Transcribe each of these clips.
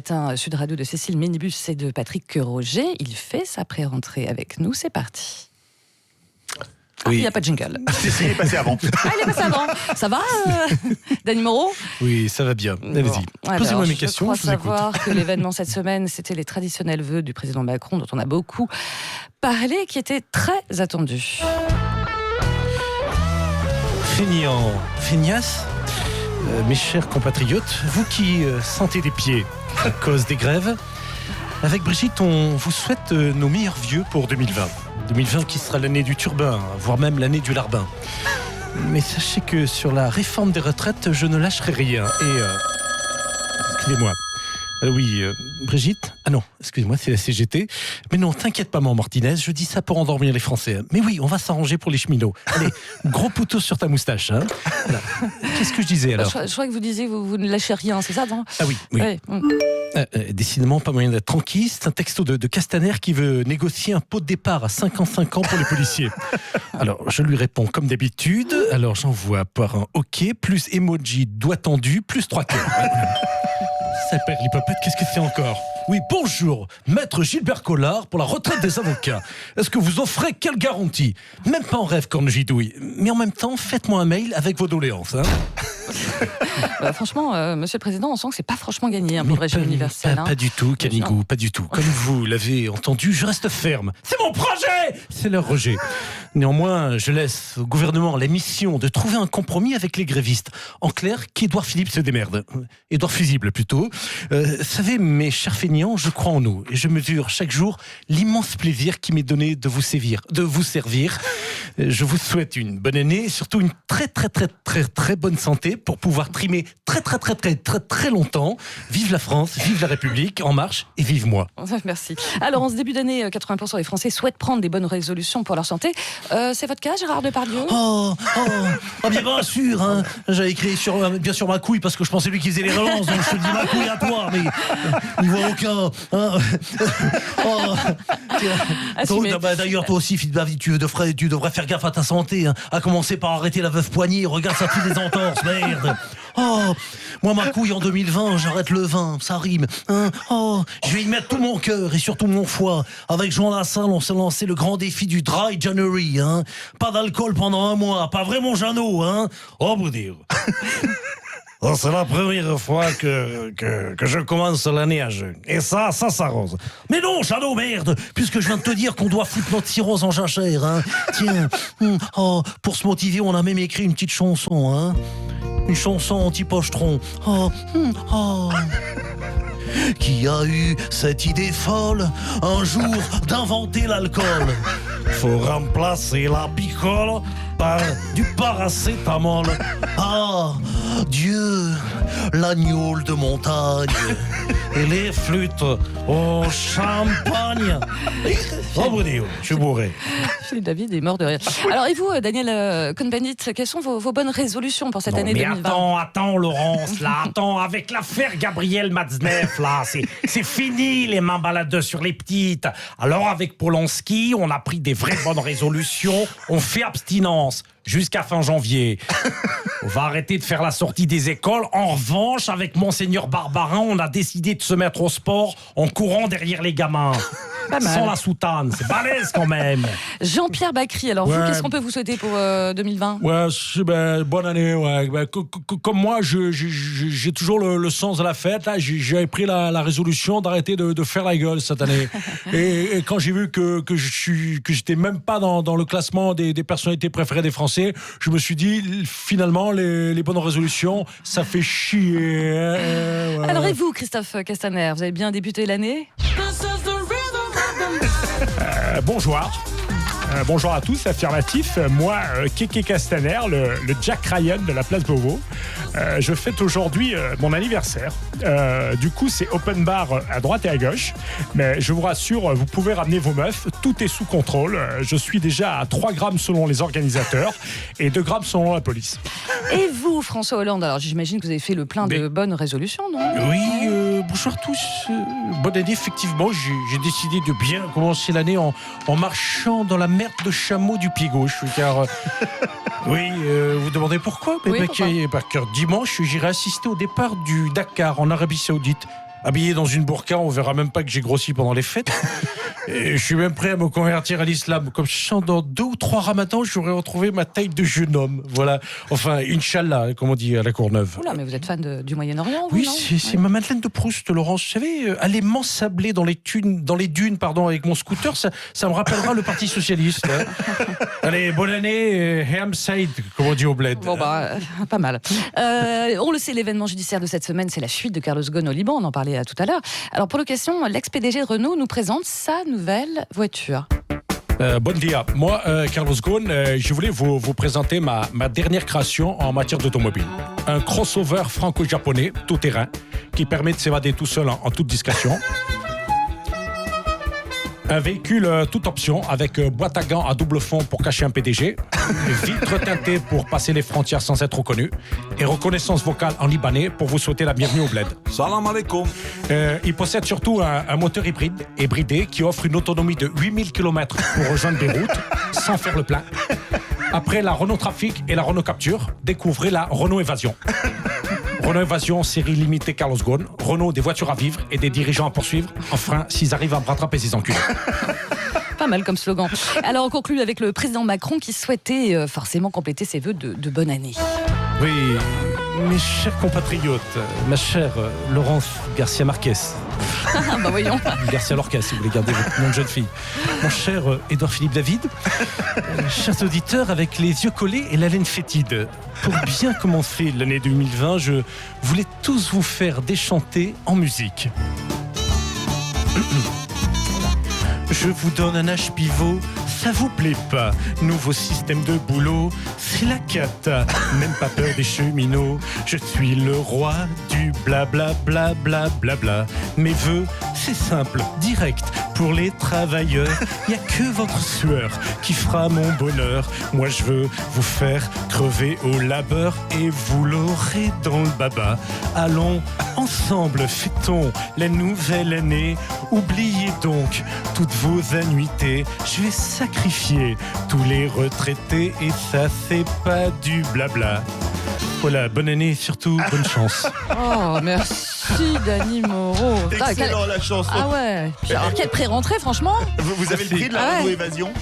matin Sud Radio de Cécile Minibus et de Patrick Roger. Il fait sa pré-rentrée avec nous. C'est parti. Oui. Il n'y a pas de jingle. Il est passé avant. Ah, il est passé avant. Ça va, Dany Moreau? Oui, ça va bien. Allez-y. Posez-moi mes questions, je vous écoute. Je crois savoir que l'événement cette semaine, c'était les traditionnels vœux du président Macron, dont on a beaucoup parlé, qui étaient très attendus. Feignant, feignasse, mes chers compatriotes, vous qui sentez des pieds à cause des grèves, avec Brigitte, on vous souhaite nos meilleurs vœux pour 2020. 2020 qui sera l'année du turbin, voire même l'année du larbin. Mais sachez que sur la réforme des retraites, je ne lâcherai rien. Et... excusez-moi. Oui, Brigitte. Ah non, excusez-moi, c'est la CGT. Mais non, t'inquiète pas, maman Martinez, je dis ça pour endormir les Français. Mais oui, on va s'arranger pour les cheminots. Allez, gros poutou sur ta moustache. Hein. Voilà. Qu'est-ce que je disais alors? Je crois que vous disiez vous ne lâchez rien, c'est ça, non? Ah oui. Ouais. Décidément, pas moyen d'être tranquille. C'est un texto de Castaner qui veut négocier un pot de départ à 55 ans pour les policiers. Alors, je lui réponds comme d'habitude. Alors, j'envoie par un OK, plus emoji doigt tendu, plus 3 cœurs. Ça perd l'hypopète, qu'est-ce que c'est encore? Oui, bonjour, maître Gilbert Collard pour la retraite des avocats. Est-ce que vous offrez quelle garantie? Même pas en rêve, corne-gidouille. Mais en même temps, faites-moi un mail avec vos doléances. Hein. Franchement, monsieur le président, on sent que c'est pas franchement gagné pour le régime universel. Pas du tout, Canigou, pas du tout. Comme vous l'avez entendu, je reste ferme. C'est mon projet! C'est leur rejet. Néanmoins, je laisse au gouvernement la mission de trouver un compromis avec les grévistes. En clair, qu'Édouard Philippe se démerde. Édouard Fusible, plutôt. Savez, mes chers feignants, je crois en nous. Et je mesure chaque jour l'immense plaisir qui m'est donné de vous servir. Je vous souhaite une bonne année, surtout une très bonne santé pour pouvoir trimer très longtemps. Vive la France, vive la République, en marche et vive moi. Merci. Alors, en ce début d'année, 80% des Français souhaitent prendre des bonnes résolutions pour leur santé. C'est votre cas, Gérard Depardieu? Bien sûr, hein. J'avais écrit bien sûr ma couille parce que je pensais lui qui faisait les relances, donc je te dis ma couille à toi, mais il voit aucun. Hein. D'ailleurs, toi aussi, tu devrais faire gaffe à ta santé, hein. À commencer par arrêter la veuve poignée. Regarde, ça fait des entorses, merde. Moi ma couille en 2020, j'arrête le vin, ça rime. Hein. Je vais y mettre tout mon cœur et surtout mon foie. Avec Jean Lassalle, on s'est lancé le grand défi du Dry January. Hein. Pas d'alcool pendant 1 mois, pas vraiment Jeannot. Hein. Vous dire. C'est la première fois que je commence l'année à jeun. Et ça s'arrose. Mais non, Shadow, merde, puisque je viens de te dire qu'on doit foutre notre cirrhose en jachère. Hein. Tiens, pour se motiver, on a même écrit une petite chanson. Hein. Une chanson anti-pochetron. Qui a eu cette idée folle un jour d'inventer l'alcool? Faut remplacer la picole par du paracétamol. Dieu, l'agneau de montagne et les flûtes au champagne. Je suis bourré. Philippe David est mort de rire. Alors, et vous, Daniel Cohn-Bendit, quelles sont vos bonnes résolutions pour cette année 2020? Attends, Laurence, là, avec l'affaire Gabriel Matzneff, là, c'est fini les mains baladeuses sur les petites. Alors, avec Polanski, on a pris des vraies bonnes résolutions, on fait abstinence jusqu'à fin janvier. On va arrêter de faire la sortie des écoles. En revanche, avec Monseigneur Barbarin, on a décidé de se mettre au sport en courant derrière les gamins. Sans la soutane, c'est balèze quand même. Jean-Pierre Bacry, alors vous, qu'est-ce qu'on peut vous souhaiter pour 2020? Bonne année. Comme moi, j'ai toujours le sens de la fête. Là, j'ai pris la résolution d'arrêter de faire la gueule cette année. Et quand j'ai vu que j'étais même pas dans le classement des personnalités préférées des Français, je me suis dit, finalement, les bonnes résolutions, ça fait chier. Alors et vous, Christophe Castaner, vous avez bien débuté l'année? Bonjour. Bonjour à tous, affirmatif. Moi, Kéké Castaner, le Jack Ryan de la place Beauvau. Je fête aujourd'hui mon anniversaire. Du coup, c'est open bar à droite et à gauche. Mais je vous rassure, vous pouvez ramener vos meufs. Tout est sous contrôle. Je suis déjà à 3 grammes selon les organisateurs et 2 grammes selon la police. Et vous, François Hollande, alors j'imagine que vous avez fait le plein de bonnes résolutions, non? Oui, bonjour à tous. Bonne année, effectivement. J'ai décidé de bien commencer l'année en marchant dans la merde de chameau du pied gauche. Car, vous demandez pourquoi? Oui, Car dimanche, j'irai assister au départ du Dakar en Arabie Saoudite. habillé dans une burqa, on verra même pas que j'ai grossi pendant les fêtes. Et je suis même prêt à me convertir à l'islam. Comme je sens dans 2 ou 3 ramadans, j'aurais retrouvé ma taille de jeune homme. Voilà. Enfin, Inch'Allah, comme on dit à la Courneuve. Oula, mais vous êtes fan du Moyen-Orient, vous, Oui, non c'est ma Madeleine de Proust, Laurence. Vous savez, aller m'ensabler dans les dunes, avec mon scooter, ça me rappellera le Parti Socialiste. Hein. Allez, bonne année, Ham Saïd, comme on dit au bled. Bon, pas mal. On le sait, l'événement judiciaire de cette semaine, c'est la fuite de Carlos Ghosn au Liban. On en parlait tout à l'heure. Alors, pour l'occasion, l'ex-PDG de Renault nous présente sa nouvelle voiture. Bon dia. Moi, Carlos Ghosn, je voulais vous présenter ma dernière création en matière d'automobile. Un crossover franco-japonais tout-terrain qui permet de s'évader tout seul en toute discrétion. Un véhicule toute option avec boîte à gants à double fond pour cacher un PDG, vitres teintées pour passer les frontières sans être reconnu et reconnaissance vocale en libanais pour vous souhaiter la bienvenue au bled. Salam alaikum. Il possède surtout un moteur hybridé qui offre une autonomie de 8000 km pour rejoindre Beyrouth sans faire le plein. Après la Renault Trafic et la Renault Capture, découvrez la Renault Évasion. Renault Évasion, série limitée Carlos Ghosn. Renault, des voitures à vivre et des dirigeants à poursuivre. Enfin, s'ils arrivent à me rattraper ces enculés. Pas mal comme slogan. Alors, on conclut avec le président Macron qui souhaitait forcément compléter ses vœux de bonne année. Oui, mes chers compatriotes, ma chère Laurence Garcia Marquez, Bah voyons. Garcia Lorca, si vous voulez garder votre nom de jeune fille. Mon cher Édouard Philippe David, chers auditeurs, avec les yeux collés et la laine fétide, pour bien commencer l'année 2020, je voulais tous vous faire déchanter en musique. Je vous donne un âge pivot, ça vous plaît pas. Nouveau système de boulot, c'est la cata. Même pas peur des cheminots. Je suis le roi du blabla bla bla bla bla. Mes vœux, c'est simple, direct. Pour les travailleurs, y a que votre sueur qui fera mon bonheur. Moi je veux vous faire crever au labeur et vous l'aurez dans le baba. Allons ensemble, fêtons la nouvelle année. Oubliez donc toutes vos annuités. Je vais sacrifier tous les retraités et ça c'est pas du blabla. Voilà, bonne année et surtout bonne chance. Oh, merci Dany Moreau. Excellent la chanson. Ah ouais. Puis alors, quelle pré-rentrée, franchement. Vous avez le prix de la Ah ouais. Renault Évasion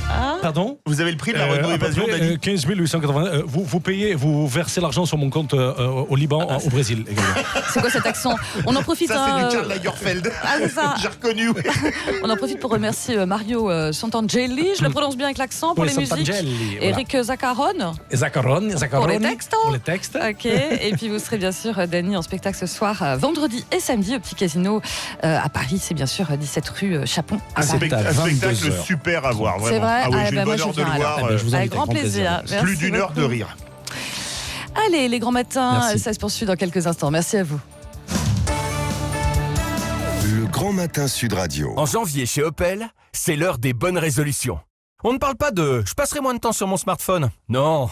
Pardon Vous avez le prix de la Renault à peu Évasion, près, Dany 15 880. Vous payez, vous versez l'argent sur mon compte au Liban, au Brésil également. C'est quoi cet accent? On en profite. Ça, c'est hein, du Karl Lagerfeld. Ah, c'est ça. J'ai reconnu. Oui. On en profite pour remercier Mario Santangeli. Je le prononce bien avec l'accent pour Oui, les musiques. Santangeli, voilà. Eric Zaccaron. Zaccaron. Pour les textes. Pour les textes. Ok, et puis vous serez bien sûr, Dany, en spectacle ce soir, vendredi et samedi au Petit Casino à Paris. C'est bien sûr 17 rue Chapon à Un Paris. à spectacle 22 heures. super à voir, vraiment. C'est vrai. Ah oui, Ah, j'ai bah, eu moi, le bonheur je de le viens, voir. alors. Je vous Avec invite grand plaisir. Merci Plus d'une heure de beaucoup. rire. Allez, les grands matins, Merci. ça se poursuit dans quelques instants. Merci à vous. Le Grand Matin Sud Radio. En janvier, chez Opel, c'est l'heure des bonnes résolutions. On ne parle pas de « je passerai moins de temps sur mon smartphone ». Non,